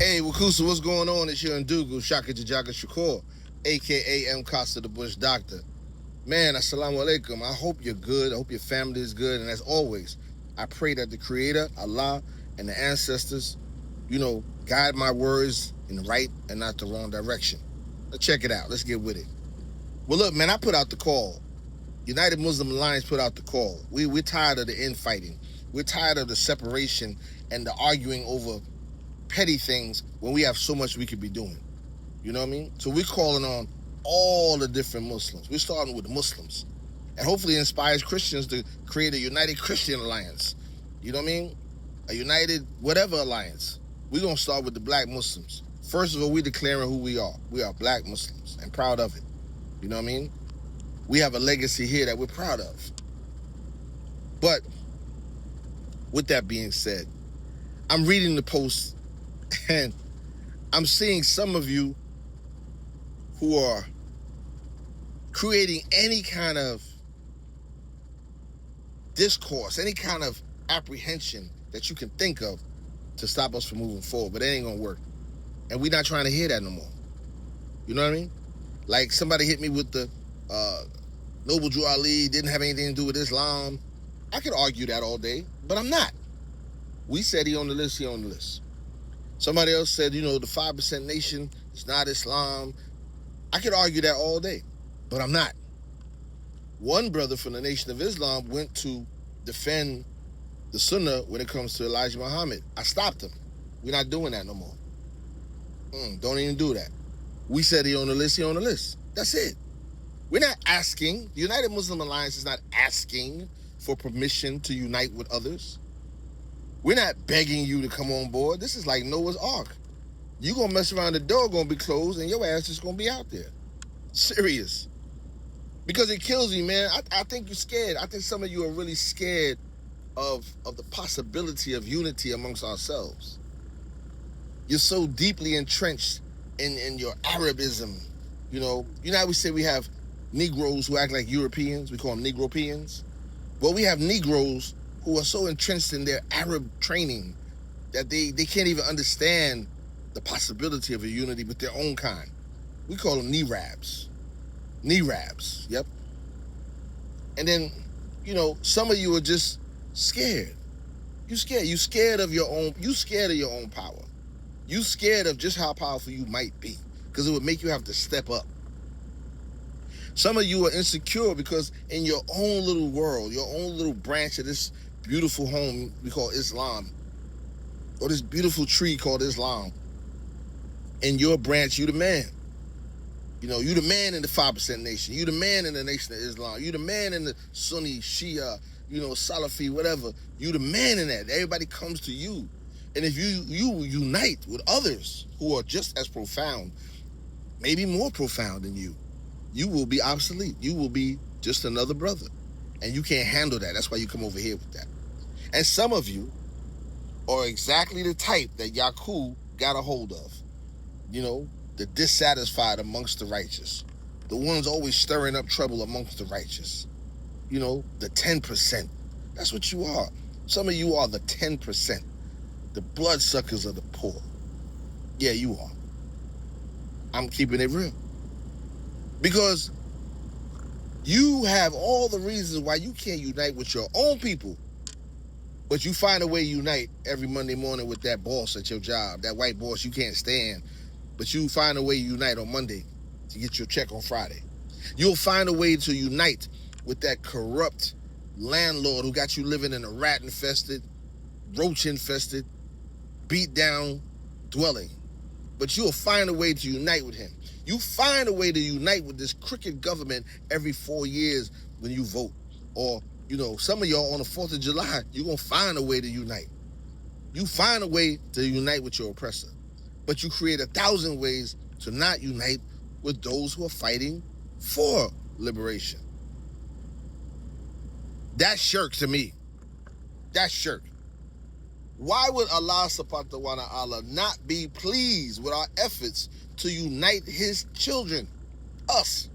Hey, Wakusa, what's going on? It's your Ndugu, Shaka Jajaga Shakur, a.k.a. M. Costa, the Bush Doctor. Man, assalamu alaikum. I hope you're good. I hope your family is good. And as always, I pray that the Creator, Allah, and the ancestors, guide my words in the right and not the wrong direction. Let's check it out. Let's get with it. Well, look, man, I put out the call. United Muslim Alliance put out the call. We're tired of the infighting. We're tired of the separation and the arguing over petty things when we have so much we could be doing. You know what I mean? So we're calling on all the different Muslims. We're starting with the Muslims. And hopefully it inspires Christians to create a United Christian Alliance. You know what I mean? A United whatever alliance. We're going to start with the black Muslims. First of all, we're declaring who we are. We are black Muslims and proud of it. You know what I mean? We have a legacy here that we're proud of. But with that being said, I'm reading the post and I'm seeing some of you who are creating any kind of discourse, any kind of apprehension that you can think of to stop us from moving forward, but it ain't gonna work. And we're not trying to hear that no more. You know what I mean? Like somebody hit me with the Noble Drew Ali didn't have anything to do with Islam. I could argue that all day, but I'm not. We said he on the list. Somebody else said, the 5% nation is not Islam. I could argue that all day, but I'm not. One brother from the Nation of Islam went to defend the Sunnah when it comes to Elijah Muhammad. I stopped him. We're not doing that no more. Don't even do that. We said he on the list, That's it. We're not asking. The United Muslim Alliance is not asking for permission to unite with others. We're not begging you to come on board. This is like Noah's Ark. You gonna mess around, the door gonna be closed, and your ass is gonna be out there. Serious. Because it kills me, man. I think you're scared. I think some of you are really scared of the possibility of unity amongst ourselves. You're so deeply entrenched in your Arabism. You know how we say we have Negroes who act like Europeans? We call them Negropeans. Well, we have Negroes who are so entrenched in their Arab training that they can't even understand the possibility of a unity with their own kind. We call them Nerabs. Nerabs, yep. And then, some of you are just scared. You scared of your own power. You scared of just how powerful you might be, because it would make you have to step up. Some of you are insecure because in your own little world, your own little branch of this beautiful home we call Islam, or this beautiful tree called Islam, in your branch, you the man. You the man in the 5% nation. You the man in the Nation of Islam. You the man in the Sunni, Shia, Salafi, whatever. You the man in that. Everybody comes to you. And if you unite with others who are just as profound, maybe more profound than you will be obsolete. You will be just another brother. And you can't handle that. That's why you come over here with that. And some of you are exactly the type that Yaqub got a hold of. The dissatisfied amongst the righteous. The ones always stirring up trouble amongst the righteous. The 10%. That's what you are. Some of you are the 10%. The bloodsuckers of the poor. Yeah, you are. I'm keeping it real. Because you have all the reasons why you can't unite with your own people, but you find a way to unite every Monday morning with that boss at your job, that white boss you can't stand, but you find a way to unite on Monday to get your check on Friday. You'll find a way to unite with that corrupt landlord who got you living in a rat-infested, roach-infested, beat-down dwelling. But you'll find a way to unite with him. You find a way to unite with this crooked government every 4 years when you vote. Or, some of y'all on the 4th of July, you're going to find a way to unite. You find a way to unite with your oppressor. But you create 1,000 ways to not unite with those who are fighting for liberation. That's shirk to me. That's shirk. Why would Allah subhanahu wa ta'ala not be pleased with our efforts to unite his children, us?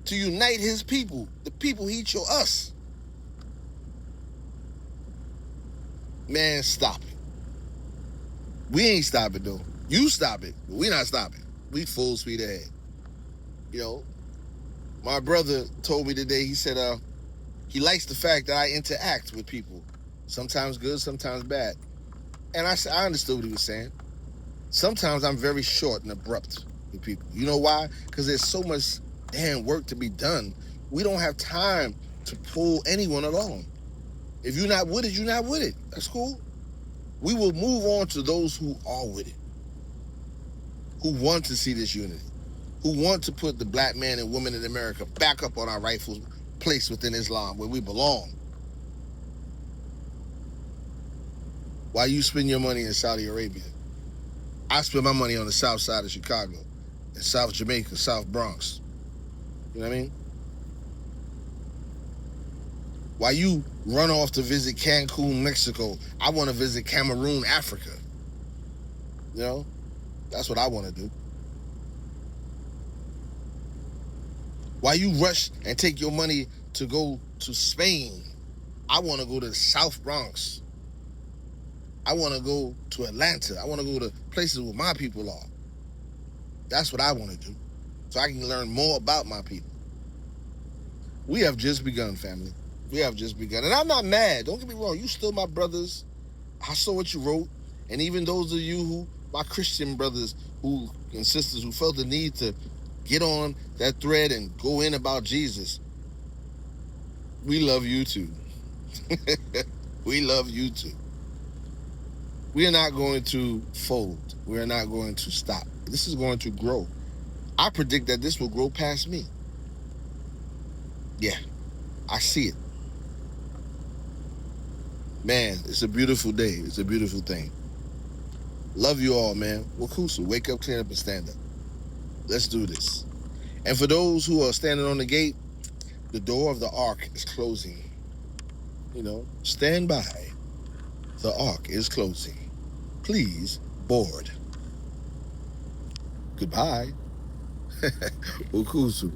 To unite his people, the people he chose, us. Man, stop it. We ain't stopping though. You stop it, but we not stopping. We full speed ahead. You know, my brother told me today, he said he likes the fact that I interact with people. Sometimes good, sometimes bad. And I understood what he was saying. Sometimes I'm very short and abrupt with people. You know why? Because there's so much damn work to be done. We don't have time to pull anyone along. If you're not with it, you're not with it. That's cool. We will move on to those who are with it, who want to see this unity, who want to put the black man and woman in America back up on our rightful place within Islam, where we belong. Why you spend your money in Saudi Arabia? I spend my money on the south side of Chicago, in South Jamaica, South Bronx. You know what I mean? Why you run off to visit Cancun, Mexico, I want to visit Cameroon, Africa. You know? That's what I want to do. Why you rush and take your money to go to Spain? I want to go to the South Bronx. I want to go to Atlanta. I want to go to places where my people are. That's what I want to do, so I can learn more about my people. We have just begun, family. We have just begun. And I'm not mad. Don't get me wrong. You still my brothers. I saw what you wrote. And even those of you who, my Christian brothers who and sisters who felt the need to get on that thread and go in about Jesus, we love you too. We love you too. We are not going to fold. We are not going to stop. This is going to grow. I predict that this will grow past me. Yeah, I see it. Man, it's a beautiful day. It's a beautiful thing. Love you all, man. Wakusu, wake up, clean up, and stand up. Let's do this. And for those who are standing on the gate, the door of the ark is closing. You know, stand by. The ark is closing. Please board. Goodbye. Wakusu.